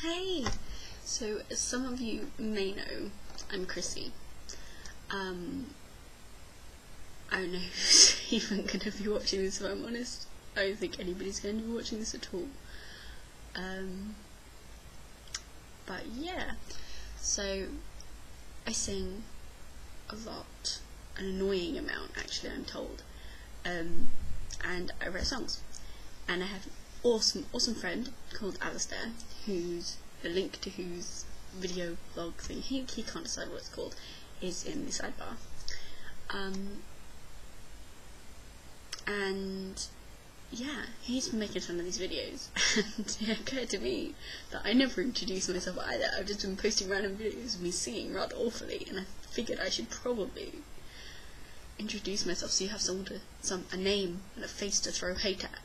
Hey! So, as some of you may know, I'm Chrissy. I don't know who's even going to be watching this, if I'm honest. I don't think anybody's going to be watching this at all. But yeah, so I sing a lot, an annoying amount actually, I'm told, and I write songs, and I have an awesome friend called Alistair, who's the link to whose video vlog thing, he can't decide what it's called, is in the sidebar. And yeah, he's been making some of these videos, and it occurred to me that I never introduced myself either. I've just been posting random videos of me singing rather awfully, and I figured I should probably introduce myself so you have a name and a face to throw hate at.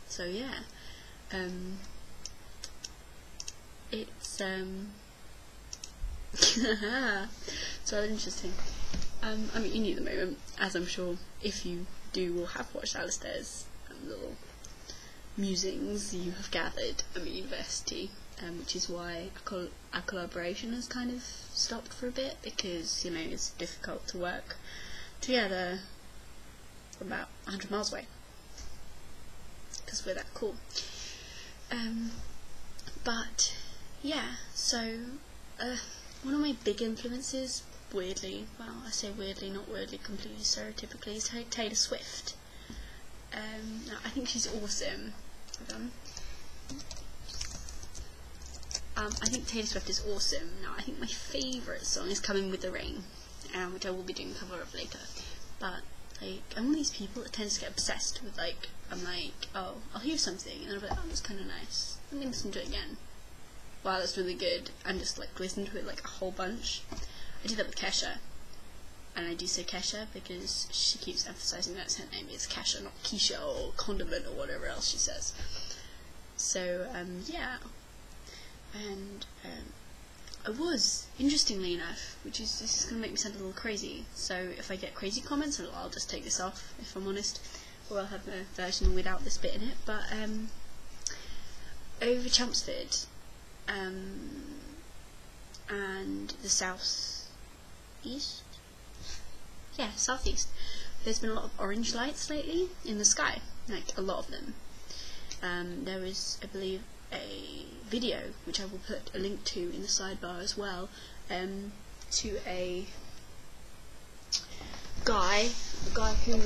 So yeah, it's so interesting. I'm at uni at the moment, as I'm sure if you do or have watched Alistair's little musings you have gathered. I'm at university, which is why our collaboration has kind of stopped for a bit, because, you know, it's difficult to work together from about 100 miles away, because we're that cool. But yeah, so one of my big influences, weirdly, well, I say weirdly, not weirdly, completely stereotypically, is Taylor Swift. Now, I think she's awesome. I think Taylor Swift is awesome. Now, I think my favourite song is Coming With the Rain, which I will be doing a cover of later. But, like, I'm one of these people that tends to get obsessed with, like, I'm like, oh, I'll hear something, and I'm like, oh, that's kind of nice. Let me listen to it again. Wow, that's really good. And just, like, listen to it, like, a whole bunch. I did that with Kesha, and I do say Kesha because she keeps emphasising that's her name. It's Kesha, not Keisha or Condiment or whatever else she says. So, yeah, and I was, interestingly enough, this is going to make me sound a little crazy, so if I get crazy comments, I'll just take this off, if I'm honest, or I'll have a version without this bit in it, but, over Chelmsford, and the southeast, there's been a lot of orange lights lately in the sky, like a lot of them. There was, I believe, a video which I will put a link to in the sidebar as well, to a guy who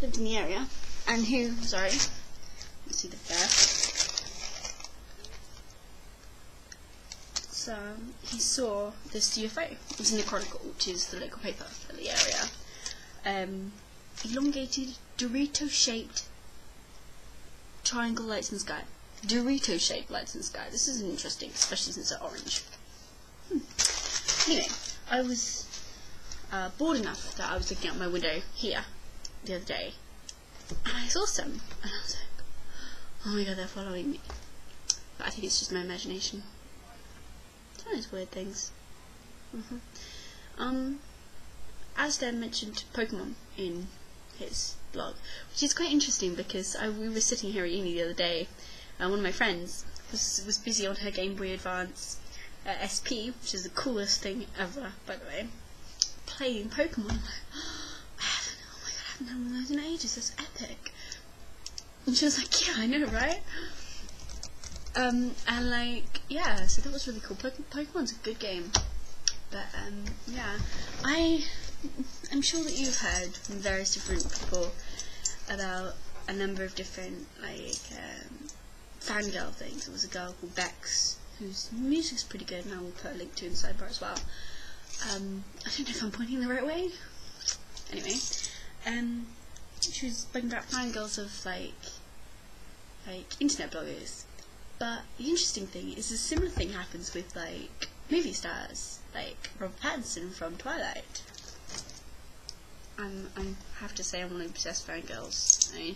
lived in the area, and who, sorry, let's see the bear. So he saw this UFO. It was in the Chronicle, which is the local paper for the area. Elongated, Dorito-shaped triangle lights in the sky. Dorito-shaped lights in the sky. This is interesting, especially since they're orange. Anyway, I was bored enough that I was looking out my window here the other day, and I saw some, and I was like, oh my god, they're following me. But I think it's just my imagination. It's one of those weird things. Alistair mentioned Pokemon in his blog, which is quite interesting because we were sitting here at uni the other day, and one of my friends was busy on her Gameboy Advance SP, which is the coolest thing ever, by the way, playing Pokemon. I'm like, I haven't done one of those in ages, that's epic. And she was like, yeah, I know, right? And like, yeah, so that was really cool. Pokemon's a good game. But, yeah, I'm sure that you've heard from various different people about a number of different, like, fangirl things. There was a girl called Bex, whose music's pretty good, and I will put a link to in the sidebar as well. I don't know if I'm pointing the right way. Anyway, she was talking about fangirls of, like internet bloggers. But the interesting thing is a similar thing happens with, like, movie stars, like Robert Pattinson from Twilight. I have to say I'm one of the obsessed fangirls. I mean,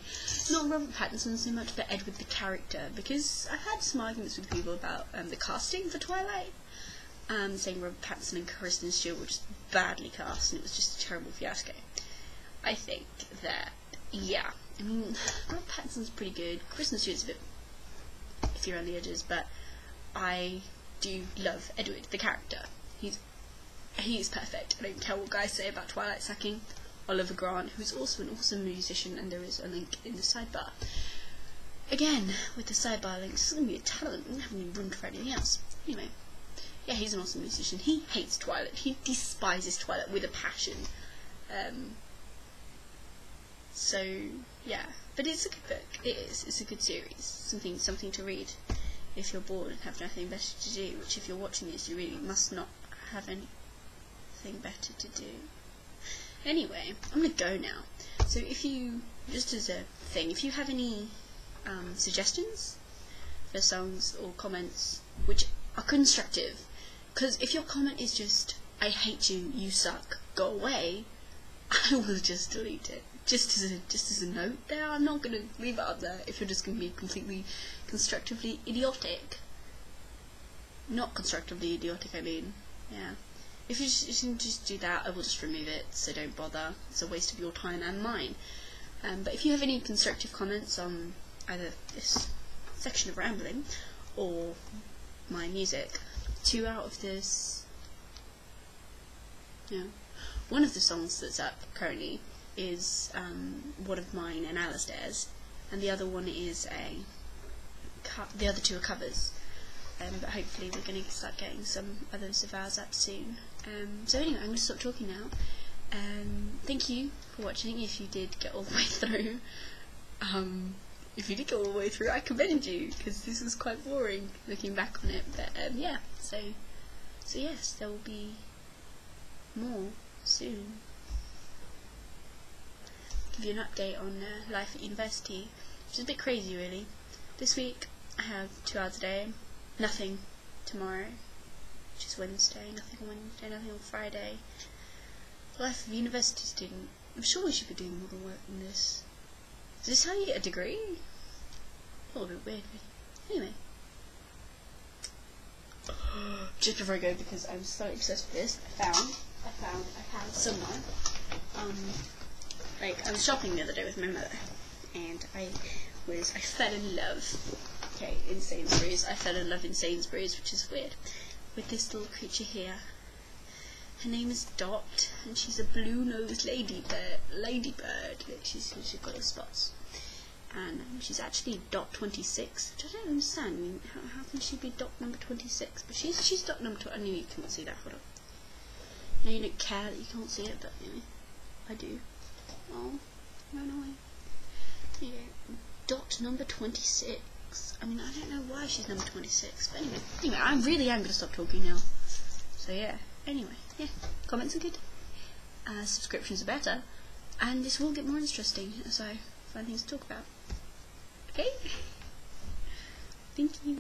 not Robert Pattinson so much, but Edward the character, because I've had some arguments with people about the casting for Twilight, saying Robert Pattinson and Kristen Stewart were just badly cast, and it was just a terrible fiasco. I think that, yeah, I mean, Robert Pattinson's pretty good, Kristen Stewart's a bit roughy around the edges, but I do love Edward, the character. He is perfect. I don't care what guys say about Twilight sacking. Oliver Grant, who's also an awesome musician, and there is a link in the sidebar. Again, with the sidebar links, it's going to be a talent. We don't have any room for anything else. Anyway, yeah, he's an awesome musician. He hates Twilight. He despises Twilight with a passion. So, yeah. But it's a good book. It is. It's a good series. Something to read if you're bored and have nothing better to do, which if you're watching this, you really must not have anything better to do. Anyway, I'm going to go now. So if you, just as a thing, if you have any suggestions for songs or comments which are constructive, because if your comment is just, I hate you, you suck, go away, I will just delete it. Just as a note there, I'm not going to leave it up there if you're just going to be completely constructively idiotic. Not constructively idiotic, I mean. Yeah. If you just do that, I will just remove it, so don't bother. It's a waste of your time and mine. But if you have any constructive comments on either this section of rambling or my music, 2 out of this, one of the songs that's up currently is one of mine and Alistair's, and the other one is the other 2 are covers. But hopefully we're going to start getting some others of ours up soon. So anyway, I'm going to stop talking now. Thank you for watching, if you did get all the way through. If you did get all the way through, I commend you, because this is quite boring looking back on it. But yeah, so yes, there will be more soon. Give you an update on life at university, which is a bit crazy really. This week I have 2 hours a day. Nothing tomorrow, which is Wednesday, nothing on Wednesday, nothing on Friday. Life of a university student. I'm sure we should be doing more than work than this. Is this how you get a degree? A little bit weird, really. Anyway. Just before I go, because I'm so obsessed with this, I found somewhere. I was shopping the other day with my mother, and I fell in love. Okay, in Sainsburys. I fell in love in Sainsburys, which is weird, with this little creature here. Her name is Dot, and she's a blue-nosed ladybird. Look, she's got her spots. And she's actually Dot 26, which I don't understand. I mean, how can she be Dot number 26? But she's Dot number 20. I knew you couldn't see that. Hold on. I know you don't care that you can't see it, but anyway, I do. Oh, run away. Here you go. Dot number 26. I mean, I don't know why she's number 26, but anyway, I really am going to stop talking now. So yeah, anyway, yeah, comments are good, subscriptions are better, and this will get more interesting as I find things to talk about. Okay? Thank you.